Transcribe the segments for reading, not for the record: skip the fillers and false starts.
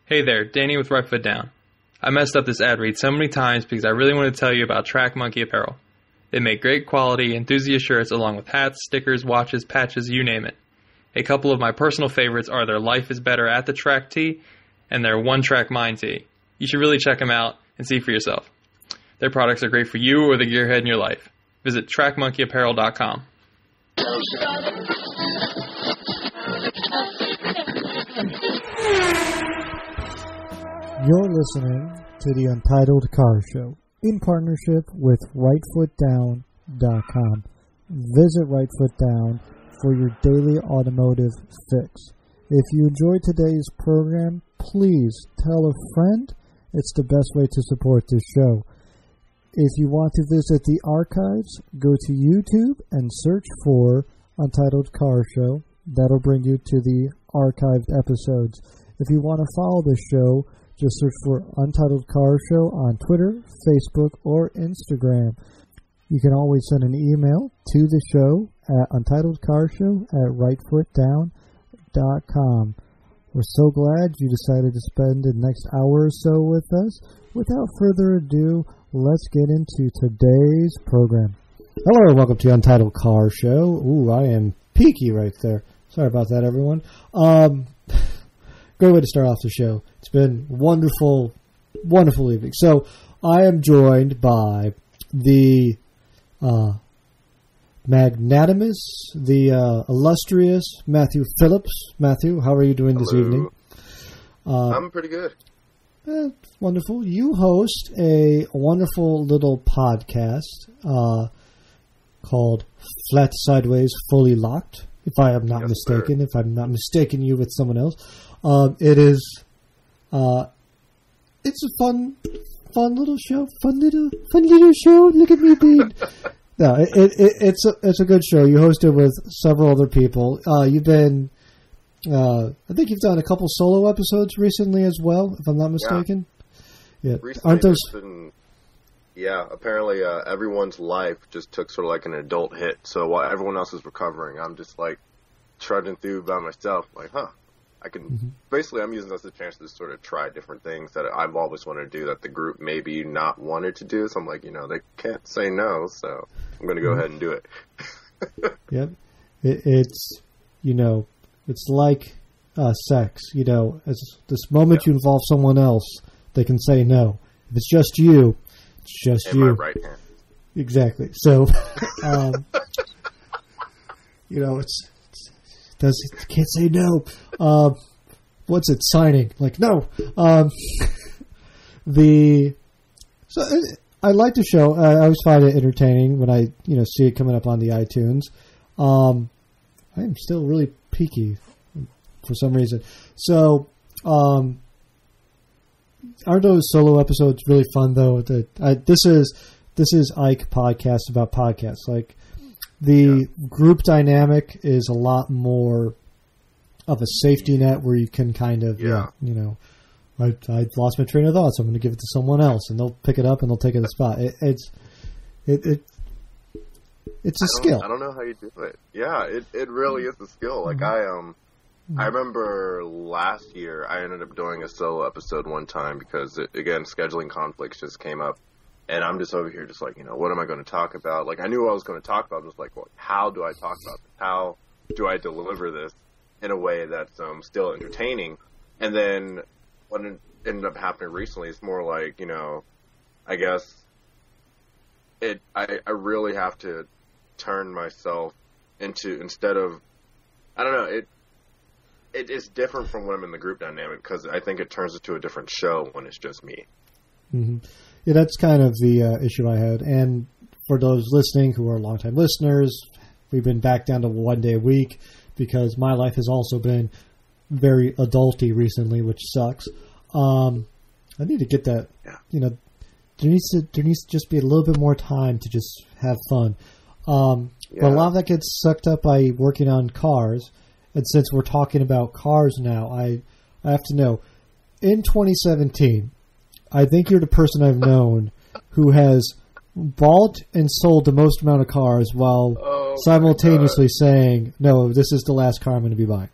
Hey there, Danny with Right Foot Down. I messed up this ad read so many times because I really want to tell you about Track Monkey Apparel. They make great quality enthusiast shirts along with hats, stickers, watches, patches, you name it. A couple of my personal favorites are their Life is Better at the Track tee and their One Track Mind tee. You should really check them out and see for yourself. Their products are great for you or the gearhead in your life. Visit trackmonkeyapparel.com. You're listening to the Untitled Car Show in partnership with RightFootDown.com. Visit Right Foot Down for your daily automotive fix. If you enjoyed today's program, please tell a friend. It's the best way to support this show. If you want to visit the archives, go to YouTube and search for Untitled Car Show. That'll bring you to the archived episodes. If you want to follow the show, just search for Untitled Car Show on Twitter, Facebook, or Instagram. You can always send an email to the show at untitledcarshow@rightfootdown.com. We're so glad you decided to spend the next hour or so with us. Without further ado, let's get into today's program. Hello and welcome to the Untitled Car Show. Ooh, I am peaky right there. Sorry about that, everyone. Great way to start off the show. It's been wonderful, wonderful evening. So I am joined by the magnanimous, the illustrious Matthew Phillips. Matthew, how are you doing this evening? I'm pretty good. Wonderful. You host a wonderful little podcast called Flat Sideways Fully Locked, if I am not mistaken. Sir. If I'm not mistaken you with someone else. It's a fun little show. Fun little show. Look at me being. No, it's a good show. You host it with several other people. You've been, I think you've done a couple solo episodes recently as well, if I'm not mistaken. Yeah. Aren't those? Apparently everyone's life just took sort of like an adult hit. So while everyone else is recovering, I'm just like trudging through by myself. Like, I can basically I'm using this as a chance to sort of try different things that I've always wanted to do that the group maybe not wanted to do. So I'm like, they can't say no, so I'm going to go ahead and do it. Yep, it's it's like sex. As this moment you involve someone else, they can say no. If it's just you, it's just you. My right hand. Exactly. So, can't say no. What's it? Signing? Like, no. I like the show. I always find it entertaining when I see it coming up on the iTunes. I am still really peaky for some reason. So, aren't those solo episodes really fun though? This is Ike podcast about podcasts. Like, the group dynamic is a lot more of a safety net where you can kind of, I lost my train of thought, so I'm going to give it to someone else, and they'll pick it up and they'll take it to the spot. It's a skill. I don't know how you do it. Yeah, it really is a skill. Like I remember last year I ended up doing a solo episode one time because again scheduling conflicts just came up. And I'm just over here just like, what am I going to talk about? Like, I knew what I was going to talk about. I was like, well, how do I talk about this? How do I deliver this in a way that's still entertaining? And then what ended up happening recently is more like, I guess I really have to turn myself into, instead of, I don't know, it is different from when I'm in the group dynamic because I think it turns into a different show when it's just me. Mm-hmm. Yeah, that's kind of the issue I had. And for those listening who are longtime listeners, we've been back down to 1 day a week because my life has also been very adulty recently, which sucks. I need to get that. There needs to just be a little bit more time to just have fun. But a lot of that gets sucked up by working on cars. And since we're talking about cars now, I have to know, in 2017, I think you're the person I've known who has bought and sold the most amount of cars while simultaneously saying, no, this is the last car I'm going to be buying.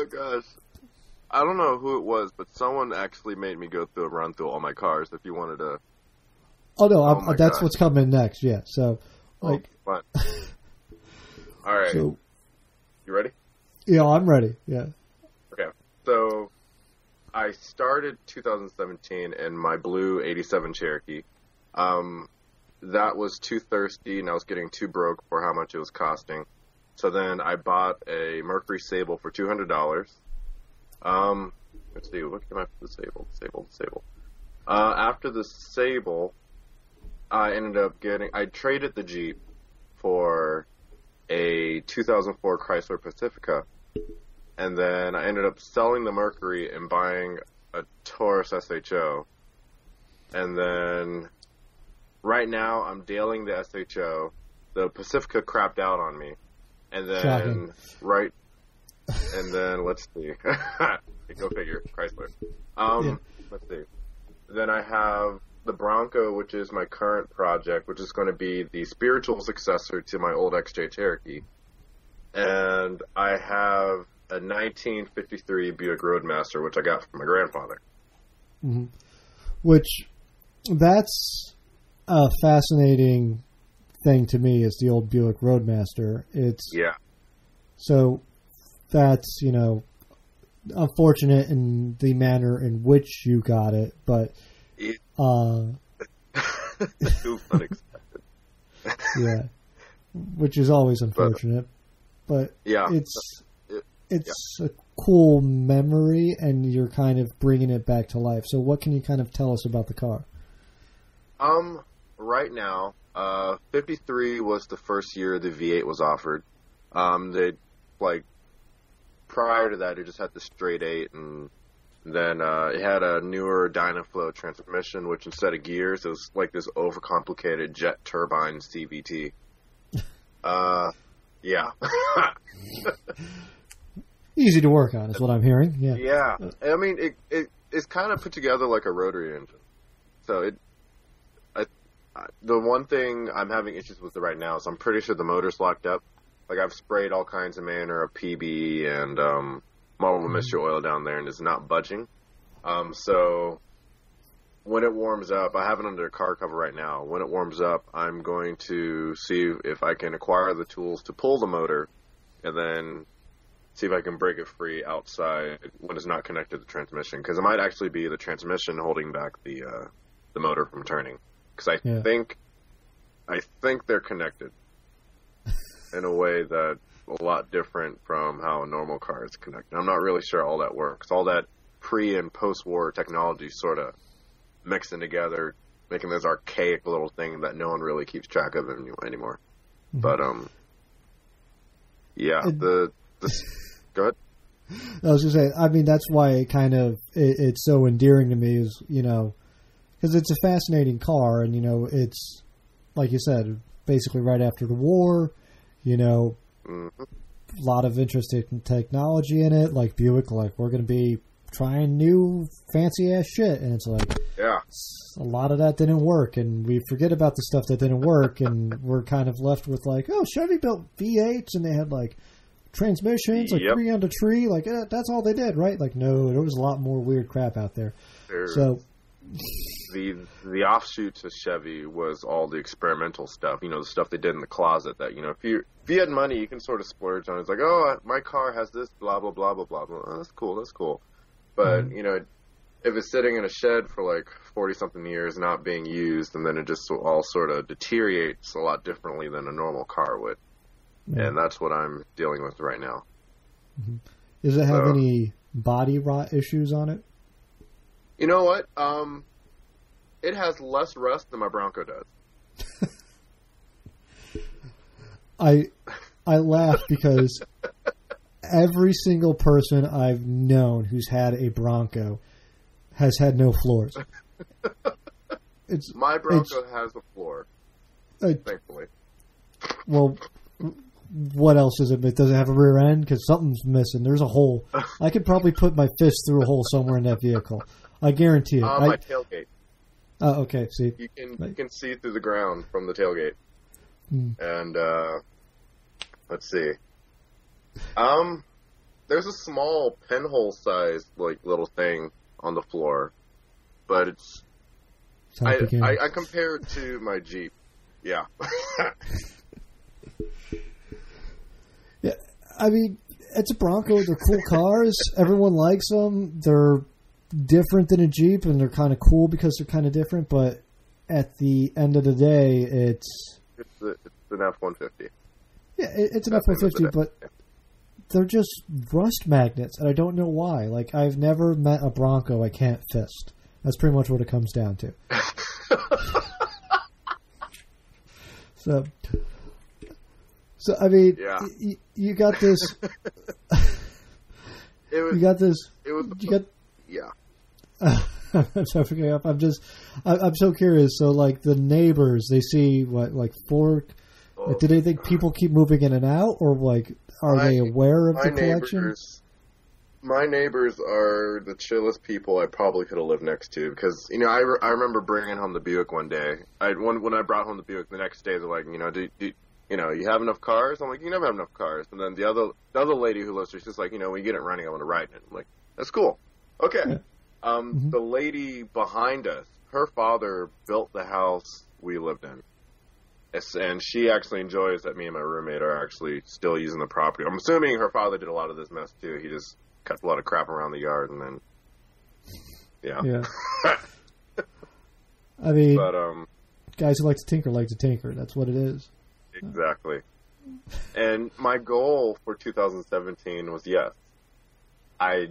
gosh. I don't know who it was, but someone actually made me go through a run through all my cars if you wanted to. Oh, no, that's what's coming next, yeah. So, like... Oh, fine. All right. So, you ready? Yeah, I'm ready, yeah. Okay. So, I started 2017 in my blue 87 Cherokee. That was too thirsty, and I was getting too broke for how much it was costing. So then I bought a Mercury Sable for $200. Let's see, what came after the Sable? After the Sable, I ended up I traded the Jeep for a 2004 Chrysler Pacifica. And then I ended up selling the Mercury and buying a Taurus SHO. And then right now I'm dealing the SHO. The Pacifica crapped out on me. And then Shocking. And then let's see. Go figure, Chrysler. Let's see. Then I have the Bronco, which is my current project, which is going to be the spiritual successor to my old XJ Cherokee. And I have a 1953 Buick Roadmaster, which I got from my grandfather. Mm-hmm. Which, that's a fascinating thing to me, is the old Buick Roadmaster. Yeah. So, that's, unfortunate in the manner in which you got it, but too unexpected. Yeah, which is always unfortunate, but yeah, it's a cool memory, and you're kind of bringing it back to life. So what can you kind of tell us about the car? Right now, 53 was the first year the V8 was offered. They, prior to that, it just had the straight 8, and then it had a newer Dynaflow transmission, which instead of gears, it was like this overcomplicated jet turbine CVT. Yeah. Easy to work on is what I'm hearing. Yeah. Yeah. I mean, it's kind of put together like a rotary engine. So the one thing I'm having issues with right now is I'm pretty sure the motor's locked up. Like, I've sprayed all kinds of manner of PB and modelable mixture oil down there, and it's not budging. So when it warms up, I have it under a car cover right now. When it warms up, I'm going to see if I can acquire the tools to pull the motor, and then see if I can break it free outside when it's not connected to the transmission. Because it might actually be the transmission holding back the motor from turning. Because I think they're connected in a way that a lot different from how a normal car is connected. I'm not really sure all that works. All that pre and post-war technology sort of mixing together, making this archaic little thing that no one really keeps track of anymore. Mm-hmm. But go ahead. I was just saying, I mean, that's why it's so endearing to me, is, because it's a fascinating car, and, it's, like you said, basically right after the war, mm-hmm. A lot of interesting technology in it, like Buick, like, we're going to be trying new fancy-ass shit, and it's like, yeah, a lot of that didn't work, and we forget about the stuff that didn't work, and we're kind of left with, like, oh, Chevy built V8s, and they had, like, transmissions, like, 3 on the tree, like, that's all they did, right? Like, no, there was a lot more weird crap out there. So the offshoot to Chevy was all the experimental stuff, the stuff they did in the closet that, if you had money, you can sort of splurge on. It's like, oh, my car has this, blah, blah, blah, blah, blah, blah. Oh, that's cool. But, if it's sitting in a shed for like 40-something years not being used, and then it just all sort of deteriorates a lot differently than a normal car would. Yeah. And that's what I'm dealing with right now. Mm-hmm. Does it have any body rot issues on it? You know what? It has less rust than my Bronco does. I laugh because every single person I've known who's had a Bronco has had no floors. My Bronco has a floor, thankfully. Well, what else is it? Does it have a rear end? Because something's missing. There's a hole. I could probably put my fist through a hole somewhere in that vehicle. I guarantee it. My tailgate. Oh, okay. See, you can see through the ground from the tailgate. And let's see. there's a small pinhole sized like little thing on the floor, but it's I compare it to my Jeep. Yeah. Yeah, I mean, it's a Bronco. They're cool cars. Everyone likes them. They're different than a Jeep, and they're kind of cool because they're kind of different. But at the end of the day, it's an F-150. Yeah, it's an F-150, but they're just rust magnets, and I don't know why. Like, I've never met a Bronco I can't fist. That's pretty much what it comes down to. So I mean, yeah. you got this. Yeah. I'm so curious. So, like, the neighbors, they see what, like, four. Do they think people keep moving in and out, or like, are they aware of the collection? My neighbors are the chillest people I probably could have lived next to, because, you know, I remember bringing home the Buick one day. When I brought home the Buick, the next day they're like, you know, do you have enough cars? I'm like, you never have enough cars. And then the other lady who lives there, she's like, you know, when you get it running, I want to ride in it. I'm like, that's cool. Okay. Yeah. The lady behind us, her father built the house we lived in. And she actually enjoys that me and my roommate are actually still using the property. I'm assuming her father did a lot of this mess too. He just cut a lot of crap around the yard and then, yeah. I mean, but, guys who like to tinker. That's what it is. Exactly. And my goal for 2017 was, yes, I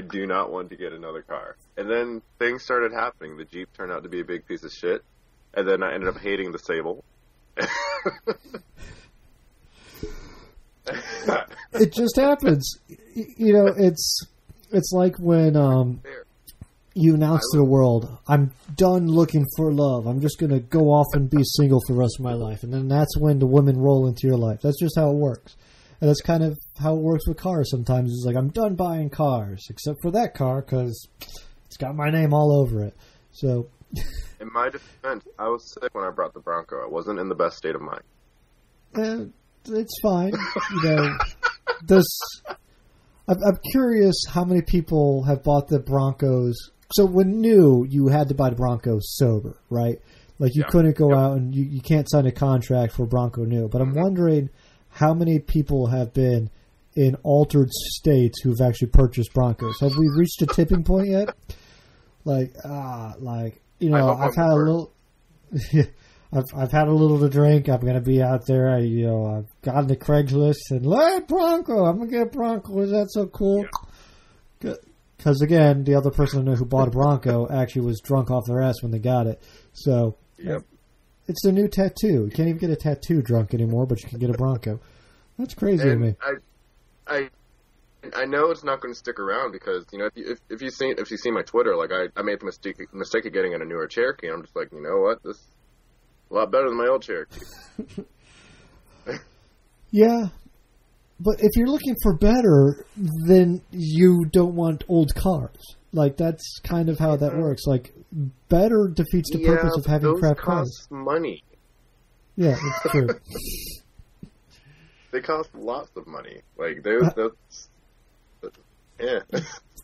do not want to get another car. And then things started happening. The Jeep turned out to be a big piece of shit. And then I ended up hating the Sable. It just happens. You know, it's like when you announce to the world, I'm done looking for love. I'm just going to go off and be single for the rest of my life. And then that's when the women roll into your life. That's just how it works. And that's kind of how it works with cars sometimes. It's like, I'm done buying cars, except for that car, because it's got my name all over it. So... In my defense, I was sick when I brought the Bronco. I wasn't in the best state of mind. It's fine. You know, I'm curious how many people have bought the Broncos. So when new, you had to buy the Broncos sober, right? Like, you couldn't go out and you can't sign a contract for Bronco new. But I'm wondering how many people have been in altered states who've actually purchased Broncos. Have we reached a tipping point yet? You know, I've had a little. I've had a little to drink. I'm gonna be out there. I've gotten the Craigslist and hey, Bronco. I'm gonna get a Bronco. Is that so cool? Because again, the other person I know who bought a Bronco actually was drunk off their ass when they got it. So it's their new tattoo. You can't even get a tattoo drunk anymore, but you can get a Bronco. That's crazy to me. I know it's not going to stick around because, you know, if you see my Twitter, like I made the mistake of getting in a newer Cherokee, and I'm just like, you know what, this is a lot better than my old Cherokee. Yeah, but if you're looking for better, then you don't want old cars. Like, that's kind of how that works. Like, better defeats the purpose of having crap cars. Those cost money. Yeah, it's true. They cost lots of money. Like, yeah.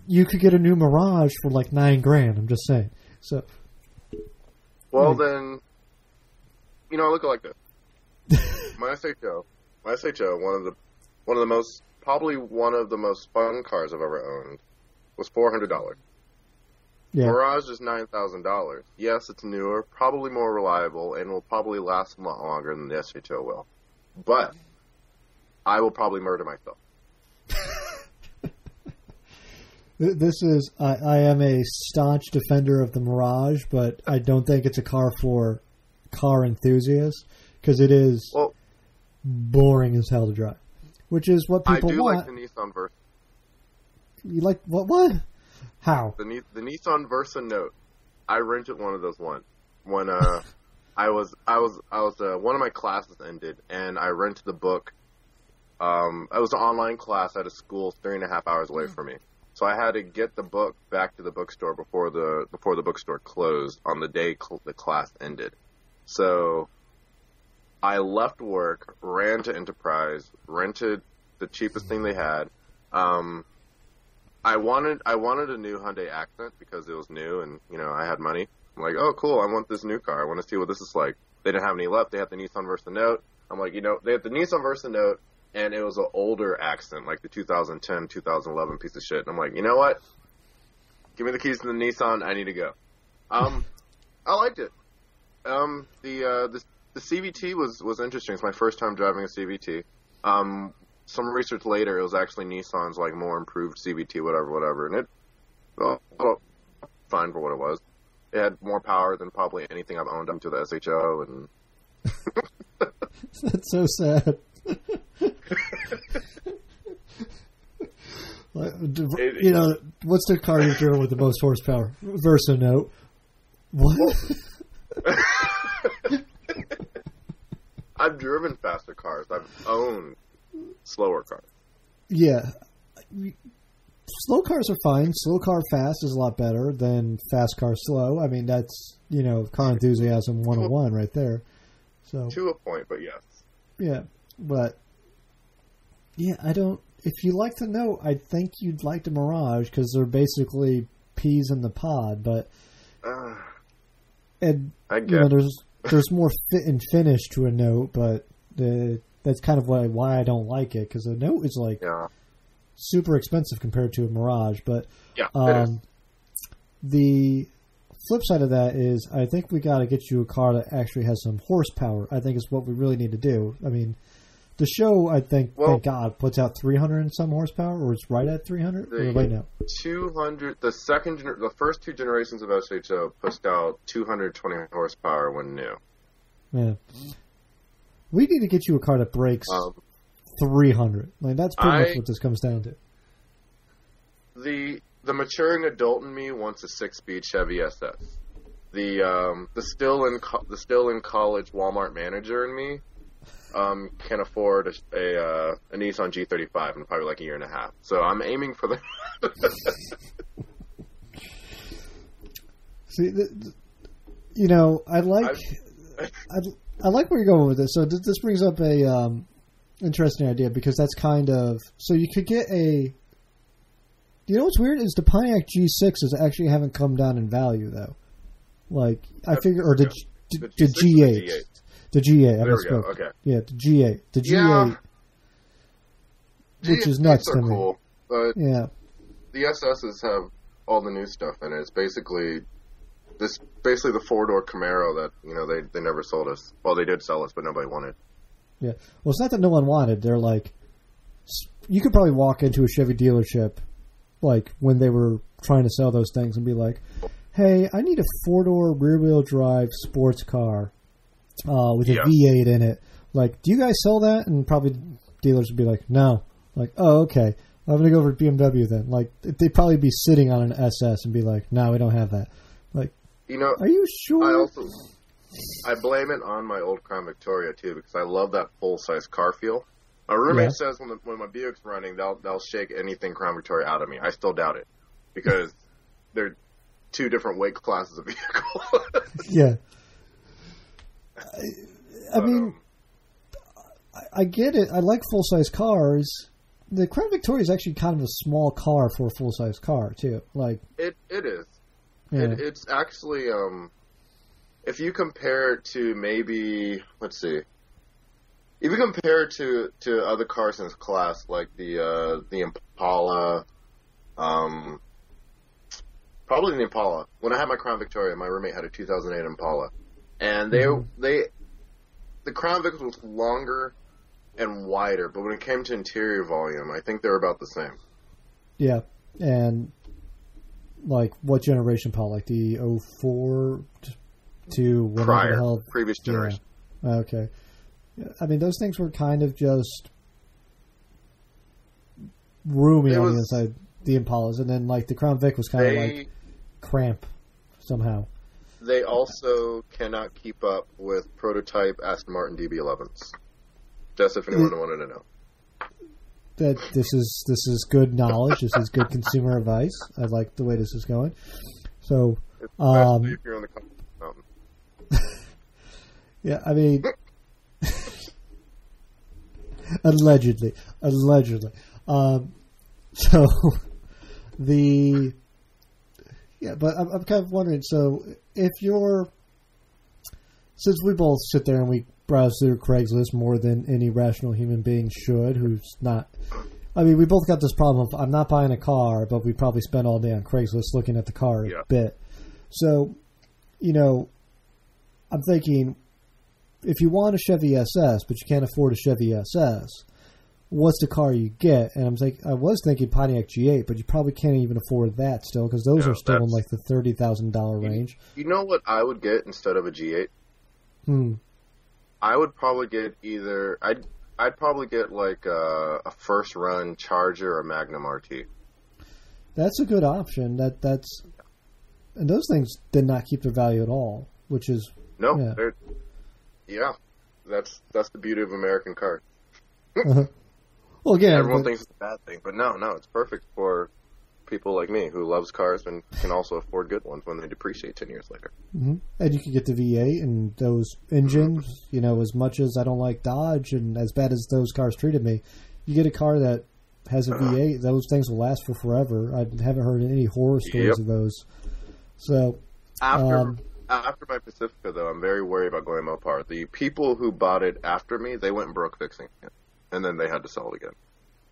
You could get a new Mirage for like $9,000. I'm just saying. So, well, then, you know, I look at it like this. My SHO, one of the most fun cars I've ever owned was $400. Yeah. Mirage is $9,000. Yes, it's newer, probably more reliable, and will probably last a lot longer than the SHO will. But I will probably murder myself. This is, I am a staunch defender of the Mirage, but I don't think it's a car for car enthusiasts, because it is boring as hell to drive, which is what people want. I do like the Nissan Versa. You like, what? How? The Nissan Versa Note. I rented one of those once. When, I was one of my classes ended, and I rented the book. It was an online class at a school 3.5 hours away from me. So I had to get the book back to the bookstore before the bookstore closed on the day the class ended. So I left work, ran to Enterprise, rented the cheapest thing they had, I wanted a new Hyundai Accent because it was new and, you know, I had money. I'm like, oh, cool, I want this new car. I want to see what this is like. They didn't have any left. They had the Nissan Versa Note. I'm like, you know, they had the Nissan Versa Note, and it was an older Accent, like the 2010, 2011 piece of shit. And I'm like, you know what? Give me the keys to the Nissan. I need to go. I liked it. The CVT was interesting. It's my first time driving a CVT. Some research later, it was actually Nissan's like more improved CVT, whatever, and it fine for what it was. It had more power than probably anything I've owned up to the SHO, and that's so sad. You know, what's the car you've driven with the most horsepower? Versa Note. What? I've driven faster cars. I've owned slower cars. Yeah. Slow cars are fine. Slow car fast is a lot better than fast car slow. I mean, that's, you know, car enthusiasm 101 right there. So to a point, but yes. Yeah, but yeah, I don't. If you like the Note, I think you'd like the Mirage because they're basically peas in the pod. But and I get, you know, there's more fit and finish to a Note, but that's kind of why I don't like it, because a Note is like super expensive compared to a Mirage. But the flip side of that is, I think we got to get you a car that actually has some horsepower. I think is what we really need to do. I mean, the show, I think, thank God, puts out 300 and some horsepower, or it's right at 300. Or right now, 200. The first two generations of SHO pushed out 220 horsepower when new. Yeah, we need to get you a car that breaks 300. Like, that's pretty much what this comes down to. The maturing adult in me wants a 6-speed Chevy SS. The still in college Walmart manager in me can afford a Nissan G35 in probably like a year and a half. So I'm aiming for the. See, you know, I like where you're going with this. So this brings up a interesting idea, because that's kind of, so you could get a. You know what's weird is the Pontiac G6s actually haven't come down in value though. Like I figure, or the G8. The G8. There we go. Okay. Yeah, the G8. The G8, which is nuts to me. Cool, but yeah, the SSs have all the new stuff in it. It's basically the 4-door Camaro that, you know, they never sold us. Well, they did sell us, but nobody wanted. Yeah. Well, it's not that no one wanted. They're like, you could probably walk into a Chevy dealership, like when they were trying to sell those things, and be like, "Hey, I need a 4-door rear-wheel drive sports car with a V8 in it. Like, do you guys sell that?" And probably dealers would be like, "No." Like, "Oh, okay. I'm going to go over to BMW then." Like, they'd probably be sitting on an SS and be like, "No, we don't have that." Like, you know, are you sure? I blame it on my old Crown Victoria too, because I love that full-size car feel. My roommate says when my Buick's running, they'll shake anything Crown Victoria out of me. I still doubt it, because they're two different weight classes of vehicle. Yeah. I mean, I get it. I like full-size cars. The Crown Victoria is actually kind of a small car for a full-size car too. Like it is. Yeah. It's actually if you compare it to maybe, let's see, if you compare it to other cars in this class, like the Impala, probably the Impala. When I had my Crown Victoria, my roommate had a 2008 Impala, and the Crown Vic was longer and wider, but when it came to interior volume, I think they're about the same. Yeah, and like what generation Impala? Like the 04 to whatever the hell? Previous generation. Yeah. Okay. I mean, those things were kind of just roomy on the inside, the Impalas, and then like the Crown Vic was kind of like cramp somehow. They also cannot keep up with prototype Aston Martin DB11s. Just if anyone wanted to know. That this is good knowledge. This is good consumer advice. I like the way this is going. So, especially if you're on the mountain. Yeah, I mean, allegedly. So but I'm kind of wondering. So if since we both sit there and we browse through Craigslist more than any rational human being should, who's not. I mean, we both got this problem of I'm not buying a car, but we probably spend all day on Craigslist looking at the car a bit. So, I'm thinking, if you want a Chevy SS, but you can't afford a Chevy SS, what's the car you get? And I was thinking Pontiac G8, but you probably can't even afford that still, because those are still in like the $30,000 range. You know what I would get instead of a G8? I would probably get I'd probably get like a first run Charger or Magnum RT. That's a good option. And those things did not keep their value at all, which is that's the beauty of American cars. Well, again, everyone thinks it's a bad thing, but no, it's perfect for people like me who loves cars and can also afford good ones when they depreciate 10 years later. Mm-hmm. And you can get the V8 and those engines, as much as I don't like Dodge and as bad as those cars treated me, you get a car that has a V8, those things will last for forever. I haven't heard any horror stories of those. So after my Pacifica, though, I'm very worried about going Mopar. The people who bought it after me, they went broke fixing it, and then they had to sell it again.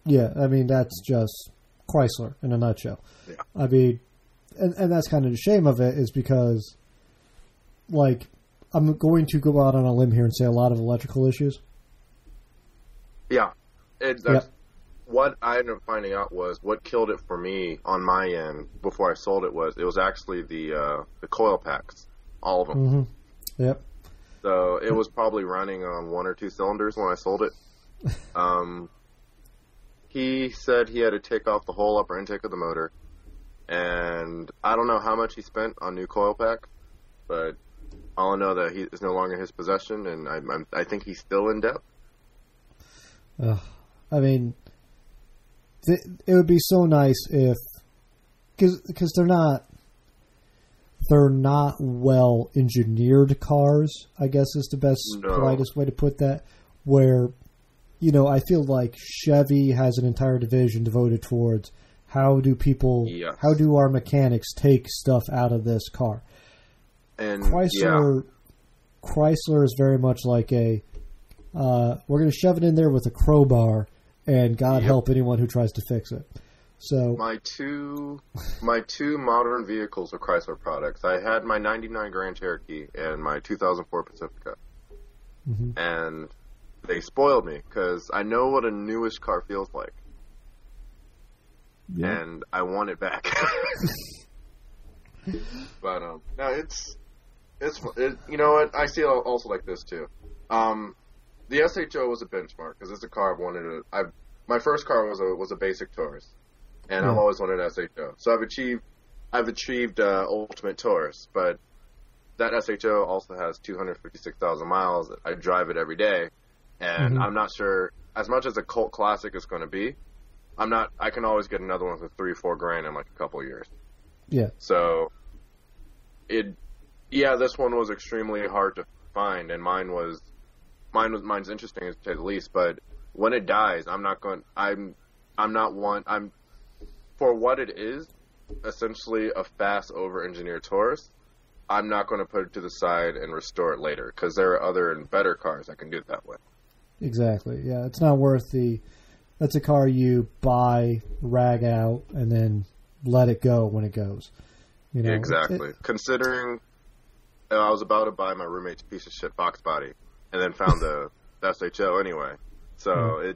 Yeah, I mean, that's just Chrysler in a nutshell. Yeah. I mean, and that's kind of the shame of it is because, like, I'm going to go out on a limb here and say a lot of electrical issues. Yeah. What I ended up finding out was what killed it for me on my end before I sold it was actually the coil packs, all of them. Mm-hmm. Yep. So it was probably running on 1 or 2 cylinders when I sold it. He said he had to take off the whole upper intake of the motor, and I don't know how much he spent on new coil packs, but all I know that he is no longer in his possession, and I think he's still in debt. I mean, it would be so nice if, because they're not well engineered cars, I guess is the best, politest way to put that, where, I feel like Chevy has an entire division devoted towards how do our mechanics take stuff out of this car? And Chrysler is very much like we're going to shove it in there with a crowbar and God help anyone who tries to fix it. So my two modern vehicles are Chrysler products. I had my 99 Grand Cherokee and my 2004 Pacifica. Mm-hmm. And they spoiled me because I know what a newish car feels like. Yeah. And I want it back. But no, it's you know what? I see it also like this too. The SHO was a benchmark because it's a car I've wanted to. My first car was a basic Taurus, and I've always wanted an SHO. So I've achieved ultimate Taurus, but that SHO also has 256,000 miles. I drive it every day, and I'm not sure as much as a cult classic is going to be. I can always get another one for $3-4 grand in like a couple of years. Yeah. So this one was extremely hard to find, and mine's interesting to say the least. But when it dies, for what it is, essentially a fast over-engineered Taurus. I'm not going to put it to the side and restore it later because there are other and better cars that can do it that way. Exactly. Yeah, it's not worth that's a car you buy, rag out, and then let it go when it goes. Exactly. Considering I was about to buy my roommate's piece of shit box body and then found the SHO anyway. So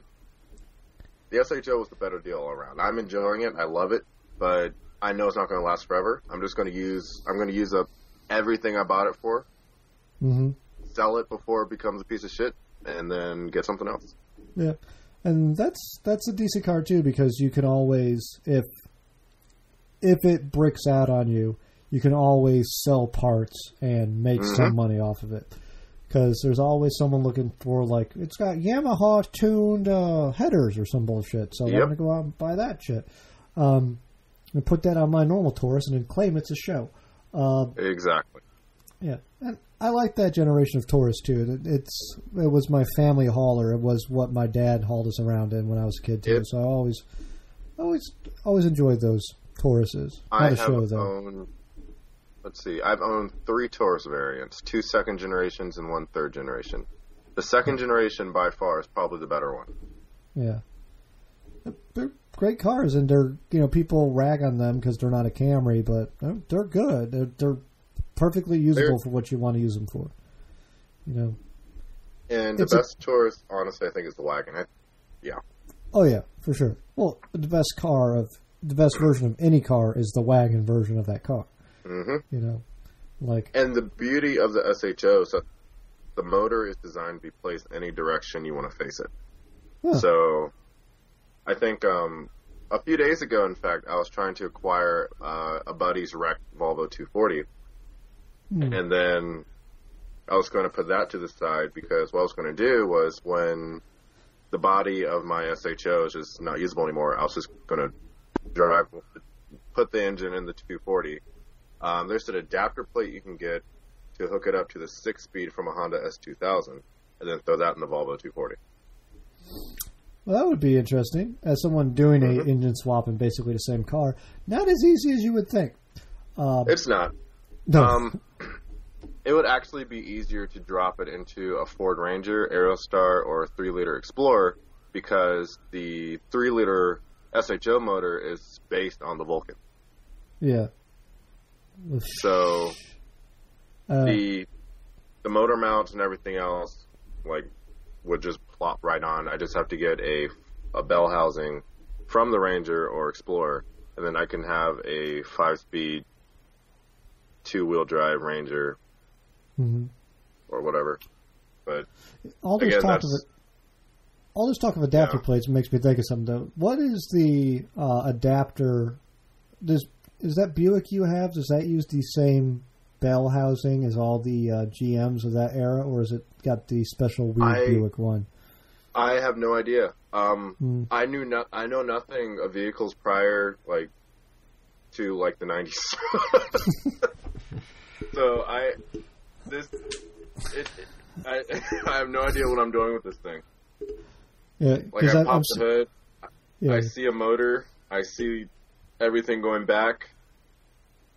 the SHO was the better deal all around. I'm enjoying it. I love it, but I know it's not going to last forever. I'm going to use up everything I bought it for, sell it before it becomes a piece of shit, and then get something else. Yeah. And that's a decent car too, because you can always, if it bricks out on you, you can always sell parts and make some money off of it. Because there's always someone looking for, like, it's got Yamaha tuned headers or some bullshit, so I'm going to go out and buy that shit. And put that on my normal Taurus and then claim it's a show. Exactly. Yeah. And I like that generation of Taurus too. It was my family hauler. It was what my dad hauled us around in when I was a kid too. So always enjoyed those Tauruses. I have owned. Let's see. I've owned 3 Taurus variants, 2 second generations and 1 third generation. The second generation, by far, is probably the better one. Yeah, they're great cars, and they're people rag on them because they're not a Camry, but they're good. They're perfectly usable for what you want to use them for. And the best Taurus, honestly, I think, is the wagon. Yeah. Oh yeah, for sure. Well, the best version of any car is the wagon version of that car. Mm-hmm. Like. And the beauty of the SHO, so the motor is designed to be placed any direction you want to face it. Huh. So, I think a few days ago, in fact, I was trying to acquire a buddy's wrecked Volvo 240, and then I was going to put that to the side because what I was going to do was when the body of my SHO is just not usable anymore, I was just going to put the engine in the 240. There's an adapter plate you can get to hook it up to the 6-speed from a Honda S2000, and then throw that in the Volvo 240. Well, that would be interesting. As someone doing a engine swap in basically the same car, not as easy as you would think. It's not. No. It would actually be easier to drop it into a Ford Ranger, Aerostar, or a 3-liter Explorer because the 3-liter SHO motor is based on the Vulcan. Yeah. So the motor mounts and everything else would just plop right on. I just have to get a bell housing from the Ranger or Explorer, and then I can have a 5-speed 2-wheel drive Ranger or whatever. But all this talk of adapter plates makes me think of something though. What is the adapter? Is that Buick you have? Does that use the same bell housing as all the GMs of that era, or has it got the special weird Buick one? I have no idea. I know nothing of vehicles prior to the 90s. So I have no idea what I'm doing with this thing. Yeah, I pop the hood, I see a motor, I see everything going back.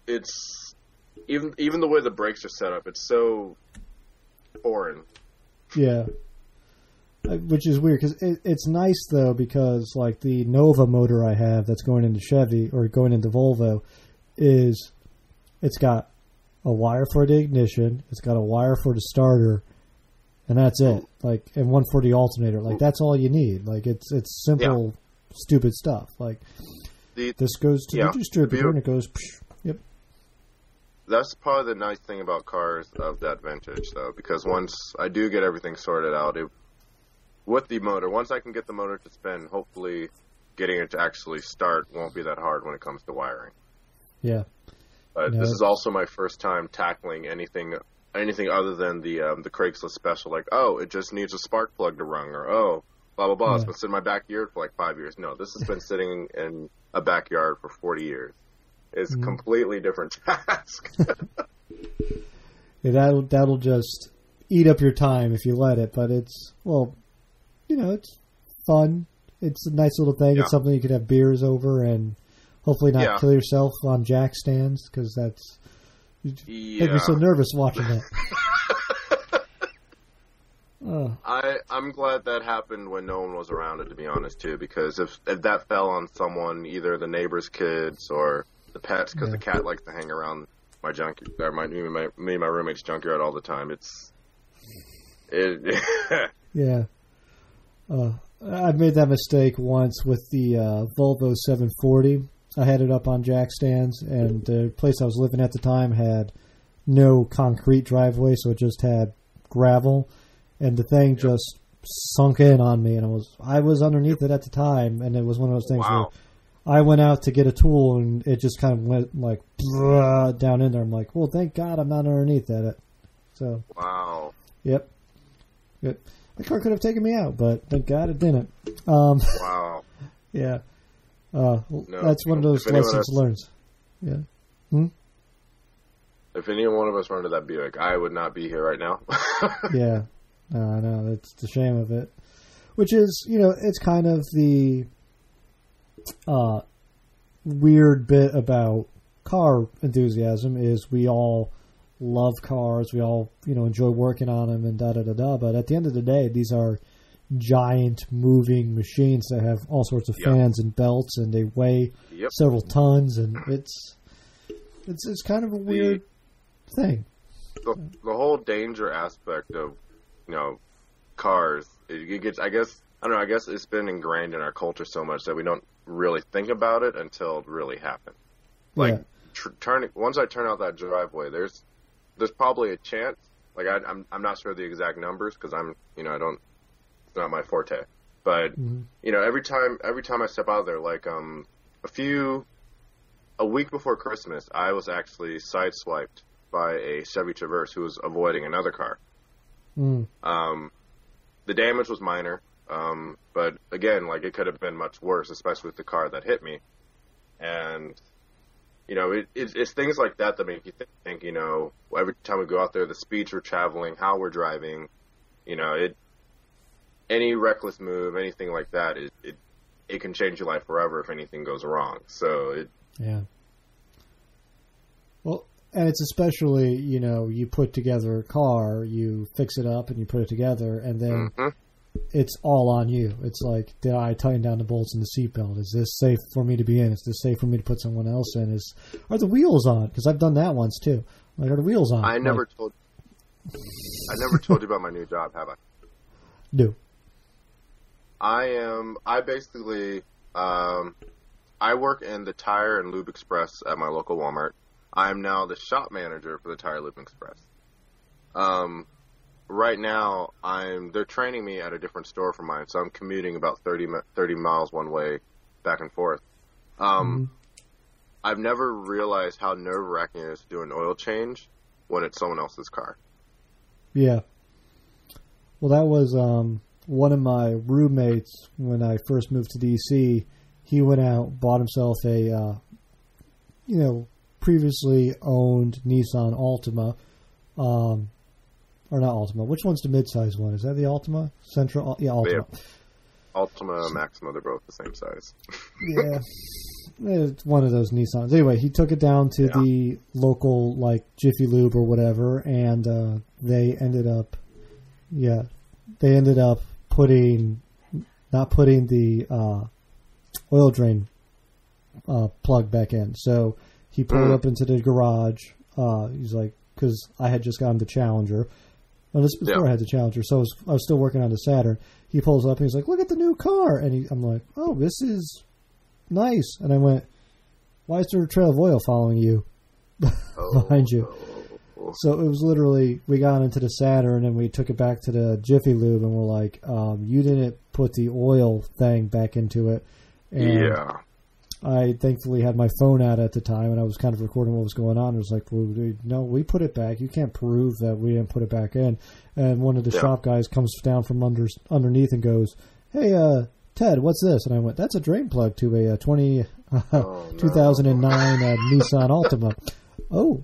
It's even the way the brakes are set up, it's so foreign. Yeah. Which is weird because it's nice though because the Nova motor I have that's going into Chevy or going into Volvo it's got a wire for the ignition, it's got a wire for the starter, and that's it. And one for the alternator. That's all you need. It's simple, stupid stuff. This goes to the distributor and it goes. Yep. That's probably the nice thing about cars of that vintage, though, because once I do get everything sorted out, with the motor, once I can get the motor to spin, hopefully getting it to actually start won't be that hard when it comes to wiring. Yeah. But this is also my first time tackling anything other than the Craigslist special, it just needs a spark plug to run, or blah, blah, blah. Yeah. It's been sitting in my backyard for 5 years. No, this has been sitting in a backyard for 40 years. It's a completely different task. Yeah, that'll just eat up your time if you let it, but it's fun. It's a nice little thing. Yeah. It's something you could have beers over and hopefully not kill yourself on jack stands because that's make me so nervous watching that. I'm glad that happened when no one was around it, to be honest, too, because if that fell on someone, either the neighbor's kids or the pets, because the cat likes to hang around my junkyard, or me and my roommate's junkyard all the time. Yeah. I've made that mistake once with the Volvo 740. I had it up on jack stands, and the place I was living at the time had no concrete driveway, so it just had gravel, and the thing just sunk in on me, and I was underneath it at the time, and it was one of those things where I went out to get a tool, and it just kind of went down in there. I'm like, well, thank God I'm not underneath it. So, wow. Yep. The car could have taken me out, but thank God it didn't. Wow. Yeah. That's one of those lessons learned. Yeah. If any one of us run into that Buick, I would not be here right now. Yeah. No, I know. That's the shame of it. Which is, it's kind of the weird bit about car enthusiasm is we all love cars. We all, enjoy working on them and da-da-da-da. But at the end of the day, these are giant moving machines that have all sorts of fans and belts, and they weigh several tons, and it's kind of a weird thing. The whole danger aspect of, cars, it gets, I guess it's been ingrained in our culture so much that we don't really think about it until it really happened. Like, once I turn out that driveway, there's probably a chance, like, I'm not sure the exact numbers, because it's not my forte. But, every time I step out there, like, a week before Christmas, I was actually sideswiped by a Chevy Traverse who was avoiding another car. The damage was minor, but again, like, it could have been much worse, especially with the car that hit me. And, it's things like that that make you think, every time we go out there, the speeds we're traveling, how we're driving, any reckless move, anything like that, it can change your life forever if anything goes wrong. So well, and it's especially, you put together a car, you fix it up and you put it together, and then it's all on you. It's like, did I tighten down the bolts in the seatbelt? Is this safe for me to be in? Is this safe for me to put someone else in? Are the wheels on? Because I've done that once too. Like, are the wheels on? I never told you about my new job, have I? No. I basically, I work in the Tire and Lube Express at my local Walmart. I'm now the shop manager for the Tire Lube Express. Right now, they're training me at a different store from mine, so I'm commuting about 30 miles one way, back and forth. I've never realized how nerve-wracking it is to do an oil change when it's someone else's car. Yeah. Well, that was one of my roommates when I first moved to D.C. He went out, bought himself a, previously owned Nissan Altima. Or not Altima. Which one's the midsize one? Is that the Altima? Central? Yeah, Altima. Yeah. Altima, Maxima, they're both the same size. Yeah. It's one of those Nissans. Anyway, he took it down to the local, like, Jiffy Lube or whatever, and they ended up not putting the oil drain plug back in. So he pulled up into the garage. He's like, because I had just gotten the Challenger. Well, this before I had the Challenger, so I was still working on the Saturn. He pulls up and he's like, "Look at the new car!" And I'm like, "Oh, this is nice." And I went, "Why is there a trail of oil following you behind you?" So it was literally, we got into the Saturn and we took it back to the Jiffy Lube and we're like, "You didn't put the oil thing back into it." And I thankfully had my phone out at the time, and I was kind of recording what was going on. It was like, well, no, we put it back. You can't prove that we didn't put it back in. And one of the shop guys comes down from underneath and goes, "Hey, Ted, what's this?" And I went, "That's a drain plug to a 2009 Nissan Altima." Oh,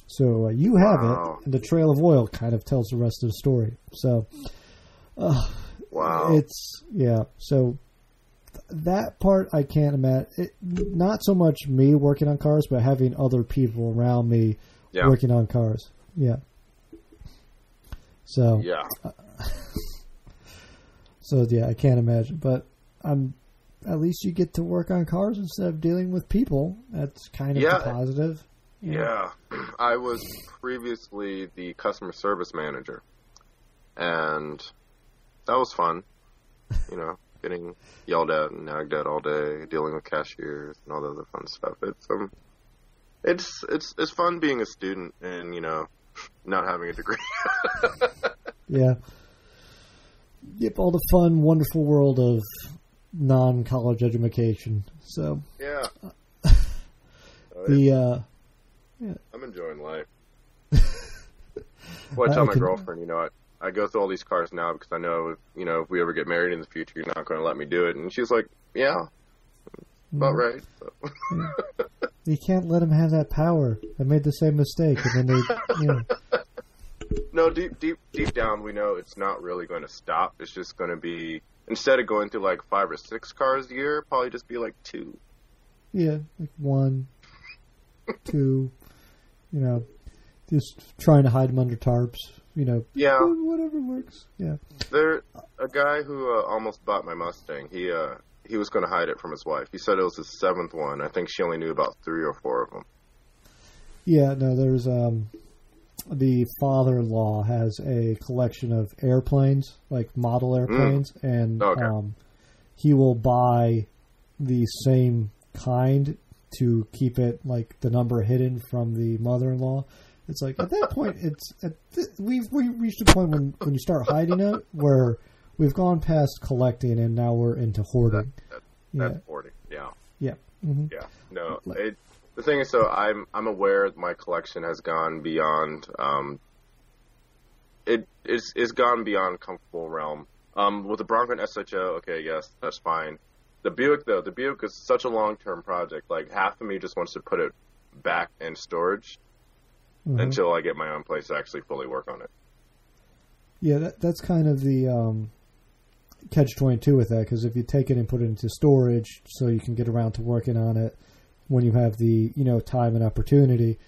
so you have it. And the trail of oil kind of tells the rest of the story. So, so that part I can't imagine. Not so much me working on cars, but having other people around me working on cars. Yeah. So I can't imagine. But at least you get to work on cars instead of dealing with people. That's kind of the positive. Yeah. I was previously the customer service manager, and that was fun. Getting yelled at and nagged at all day, dealing with cashiers and all the other fun stuff. It's fun being a student and not having a degree. Yeah. Yep, all the fun, wonderful world of non-college education. So I'm enjoying life. Well, I tell my girlfriend, I go through all these cars now because I know, if we ever get married in the future, you're not going to let me do it. And she's like, yeah, about right. So. You can't let them have that power. I made the same mistake. And then No, deep down, we know it's not really going to stop. It's just going to be instead of going through like 5 or 6 cars a year, probably just be like 2. Yeah, like 1, 2, just trying to hide them under tarps, Yeah. whatever works. Yeah. There, a guy who almost bought my Mustang, he was going to hide it from his wife. He said it was his 7th one. I think she only knew about 3 or 4 of them. Yeah, no, there's the father-in-law has a collection of airplanes, like model airplanes, and Okay. he will buy the same kind to keep it like the number hidden from the mother-in-law. It's like at that point, we've reached a point when you start hiding it where we've gone past collecting and now we're into hoarding. That's hoarding. Yeah. Yeah. Mm-hmm. Yeah. No. The thing is, so I'm aware that my collection has gone beyond. It's gone beyond comfortable realm. With the Bronco and SHO, okay, yes, that's fine. The Buick, though, is such a long-term project. Like, half of me just wants to put it back in storage until I get my own place to actually fully work on it. Yeah, that's kind of the catch-22 with that, because if you take it and put it into storage so you can get around to working on it when you have the, time and opportunity,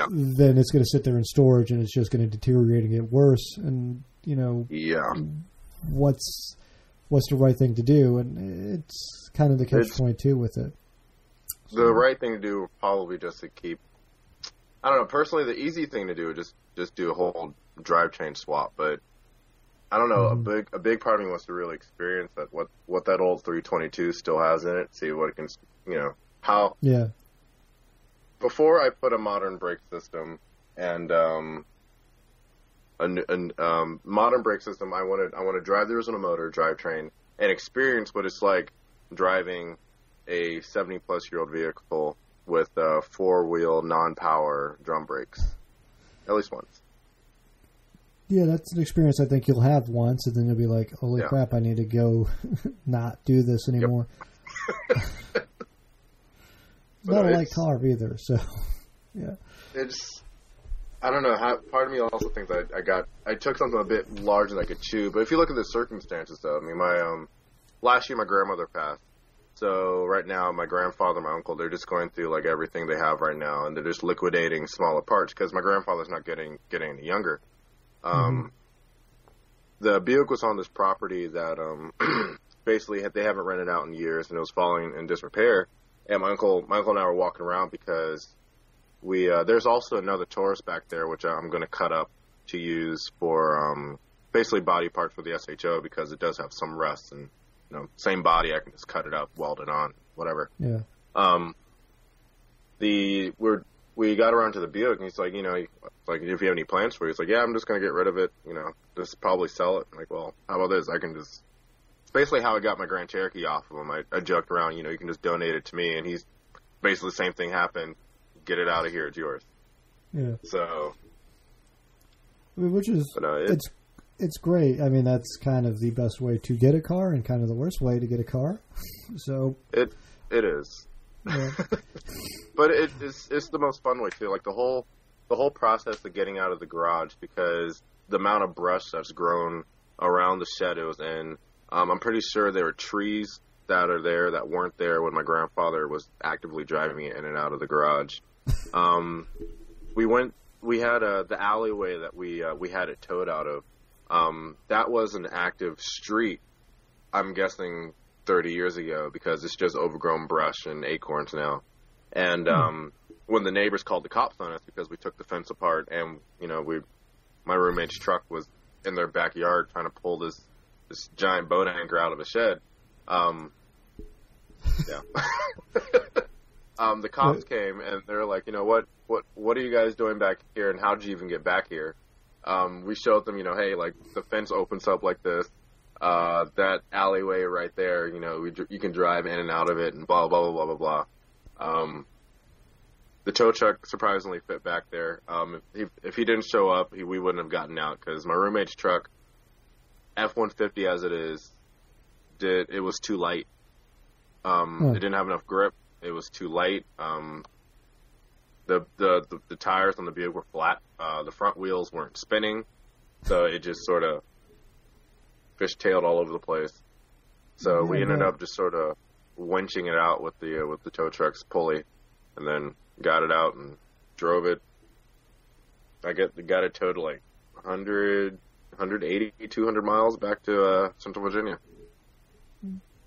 then it's going to sit there in storage and it's just going to deteriorate and get worse. And, what's the right thing to do? And it's kind of the catch-22 with it. The right thing to do would probably just to keep, I don't know, personally the easy thing to do would just do a whole drivetrain swap, but I don't know, a big part of me wants to really experience that, what that old 322 still has in it, see what it can, how. Yeah. Before I put a modern brake system and modern brake system, I want to drive the original motor drivetrain and experience what it's like driving a 70-plus-year-old vehicle with 4-wheel non-power drum brakes, at least once. Yeah, that's an experience I think you'll have once, and then you'll be like, holy crap, I need to go not do this anymore. Yep. Not a light car either, so, yeah. It's, I don't know, part of me also thinks I took something a bit larger than I could chew, but if you look at the circumstances, though, I mean, last year my grandmother passed, so right now my grandfather and my uncle, they're just going through, like, everything they have right now, and they're just liquidating smaller parts, because my grandfather's not getting any younger. The Buick was on this property that basically they haven't rented out in years, and it was falling in disrepair. And my uncle and I were walking around because there's also another Taurus back there which I'm going to cut up to use for basically body parts for the SHO because it does have some rust and same body, I can just cut it up, weld it on, whatever. Yeah. We got around to the Buick, and he's like, like, if you have any plans for it, he's like, yeah, I'm just going to get rid of it, just probably sell it. I'm like, well, how about this? It's basically how I got my Grand Cherokee off of him. I joked around, you can just donate it to me, and he's basically the same thing happened. Get it out of here, it's yours. Yeah. So. I mean, which is, it's great. I mean, that's kind of the best way to get a car and kind of the worst way to get a car. So. It is. Yeah. But it's the most fun way too. Like the whole process of getting out of the garage, because the amount of brush that's grown around the shed it was in. I'm pretty sure there are trees that are there that weren't there when my grandfather was actively driving it in and out of the garage. We had the alleyway that we had it towed out of. That was an active street, I'm guessing 30 years ago, because it's just overgrown brush and acorns now. And when the neighbors called the cops on us because we took the fence apart, and my roommate's truck was in their backyard trying to pull this giant boat anchor out of a shed. The cops came and they're like, what are you guys doing back here, and how did you even get back here? We showed them, hey, like the fence opens up like this. That alleyway right there, you can drive in and out of it, and blah, blah, blah, blah, blah, blah. The tow truck surprisingly fit back there. If he didn't show up, we wouldn't have gotten out, because my roommate's truck, F-150 as it is, it was too light. It didn't have enough grip. It was too light. The tires on the Buick were flat. The front wheels weren't spinning, so it just sort of fishtailed all over the place. So Yeah, we ended but- up just sort of winching it out with the tow truck's pulley, and then got it out and drove it. I got it towed like 100, 180, 200 miles back to Central Virginia.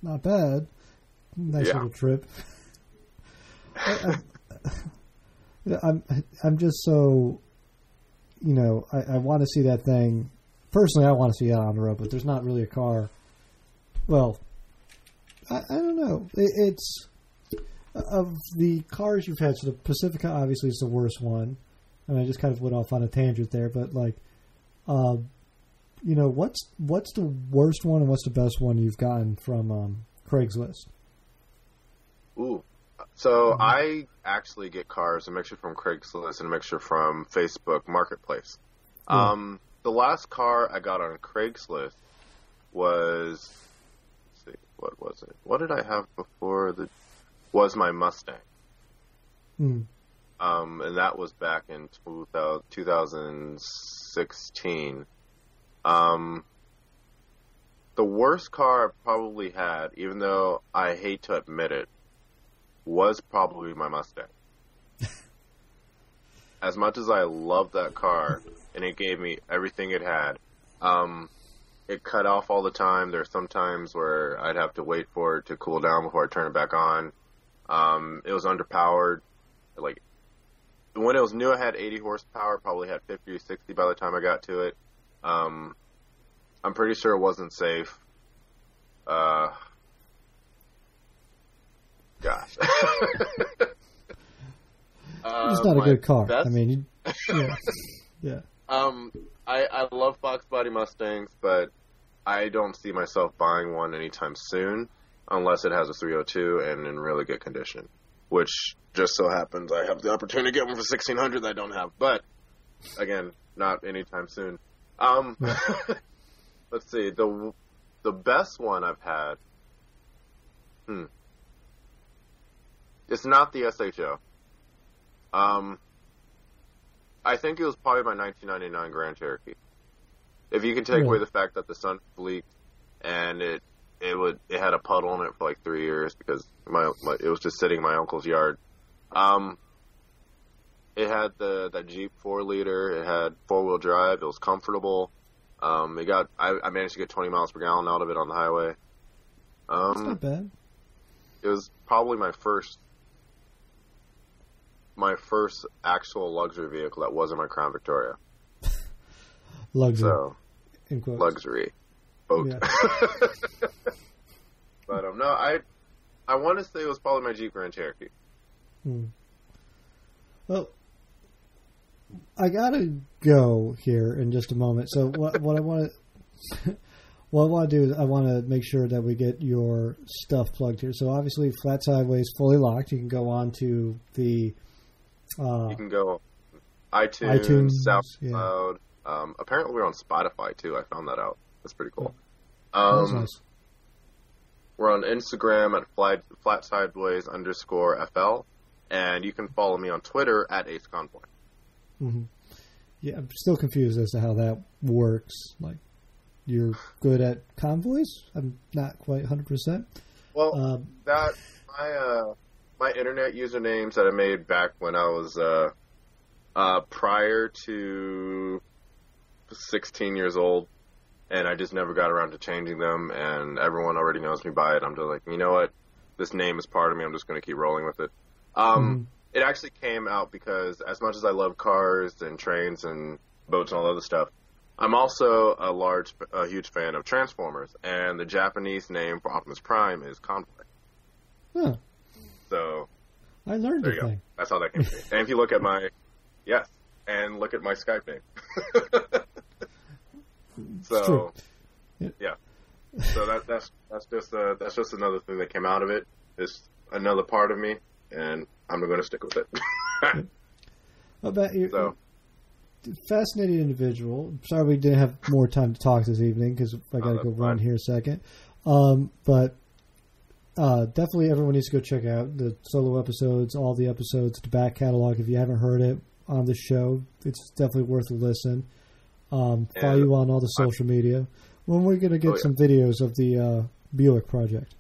Not bad. Nice Yeah. little trip. I'm just so, I want to see that thing. Personally, I want to see it on the road, but there's not really a car. Well, I don't know. It's of the cars you've had. So the Pacifica obviously is the worst one, and I just kind of went off on a tangent there. But like, what's the worst one and what's the best one you've gotten from Craigslist? Ooh. So I actually get cars, a mixture from Craigslist and a mixture from Facebook Marketplace. Yeah. The last car I got on Craigslist was, let's see, what was it? What did I have before? Was my Mustang. Mm. And that was back in 2016. The worst car I've probably had, even though I hate to admit it, was probably my Mustang. As much as I loved that car, and it gave me everything it had, it cut off all the time. There are some times where I'd have to wait for it to cool down before I turn it back on. It was underpowered. Like, when it was new, I had 80 horsepower, probably had 50 or 60 by the time I got to it. I'm pretty sure it wasn't safe. Gosh. It's not a good car. Best? I mean, yeah. I love Fox Body Mustangs, but I don't see myself buying one anytime soon unless it has a 302 and in really good condition, which just so happens I have the opportunity to get one for $1,600 that I don't have, but again, not anytime soon. Let's see, the best one I've had, it's not the SHO. I think it was probably my 1999 Grand Cherokee. If you can take away the fact that the sun leaked and it had a puddle in it for like 3 years because it was just sitting in my uncle's yard. It had that Jeep 4-liter. It had 4-wheel drive. It was comfortable. I managed to get 20 miles per gallon out of it on the highway. That's not bad. It was probably my first actual luxury vehicle that wasn't my Crown Victoria. Luxury. So, in quotes. luxury boat. Yeah. But no, I want to say it was probably my Jeep Grand Cherokee. Well, I gotta go here in just a moment. So what I want to do is I want to make sure that we get your stuff plugged here. So obviously, Flat Sideways fully locked. You can go on to the. You can go iTunes, SoundCloud. Yeah. Apparently, we're on Spotify too. I found that out. That's pretty cool. That's nice. We're on Instagram at flat sideways _FL, and you can follow me on Twitter at Ace Convoy. Mm-hmm. Yeah, I'm still confused as to how that works. Like, you're good at convoys? I'm not quite 100%. Well, my internet usernames that I made back when I was prior to 16 years old, and I just never got around to changing them, and everyone already knows me by it. I'm just like, you know what? This name is part of me. I'm just going to keep rolling with it. It actually came out because as much as I love cars and trains and boats and all other stuff, I'm also a huge fan of Transformers, and the Japanese name for Optimus Prime is Convoy. Huh. So I learned there a you go. thing. That's how that came to be. And if you look at my look at my Skype name. So yeah. So that's just another thing that came out of it. It's another part of me, and I'm going to stick with it. About you, fascinating individual. Sorry we didn't have more time to talk this evening because I got to go run here a second. But definitely everyone needs to go check out the solo episodes, all the episodes, the back catalog. If you haven't heard it on the show, it's definitely worth a listen. Follow you on all the social media. When we're going to get some videos of the Buick project?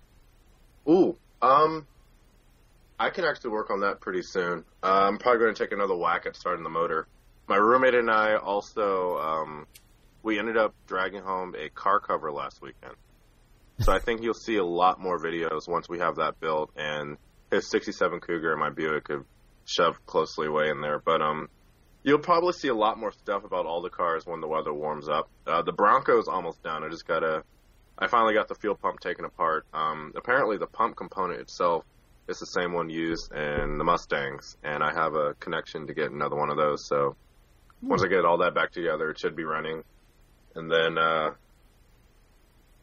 Ooh, I can actually work on that pretty soon. I'm probably going to take another whack at starting the motor. My roommate and I also, we ended up dragging home a car cover last weekend. So I think you'll see a lot more videos once we have that built, and his 67 Cougar and my Buick have shoved closely away in there. But you'll probably see a lot more stuff about all the cars when the weather warms up. The Bronco's almost done. I finally got the fuel pump taken apart. Apparently the pump component itself is the same one used in the Mustangs, and I have a connection to get another one of those. So once I get all that back together, it should be running. And then,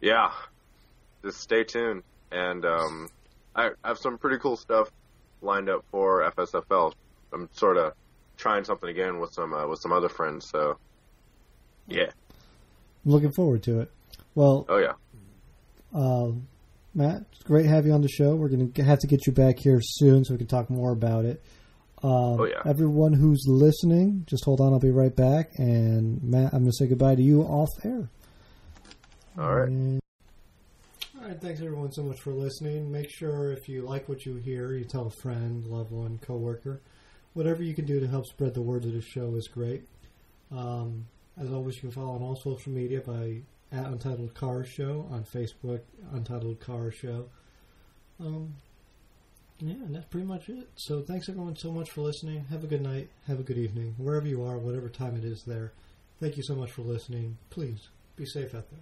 yeah, just stay tuned. And I have some pretty cool stuff lined up for FSFL. I'm sort of trying something again with some other friends. So, yeah. I'm looking forward to it. Well, oh yeah. Matt, it's great to have you on the show. We're going to have to get you back here soon so we can talk more about it. Oh yeah. Everyone who's listening, just hold on. I'll be right back. And Matt, I'm going to say goodbye to you off air. All right. All right. Thanks everyone so much for listening. Make sure if you like what you hear, you tell a friend, loved one, coworker. Whatever you can do to help spread the word of the show is great. As always, you can follow on all social media by @Untitled Car Show on Facebook, Untitled Car Show. Yeah, and that's pretty much it. So thanks everyone so much for listening. Have a good night. Have a good evening. Wherever you are, whatever time it is there. Thank you so much for listening. Please be safe out there.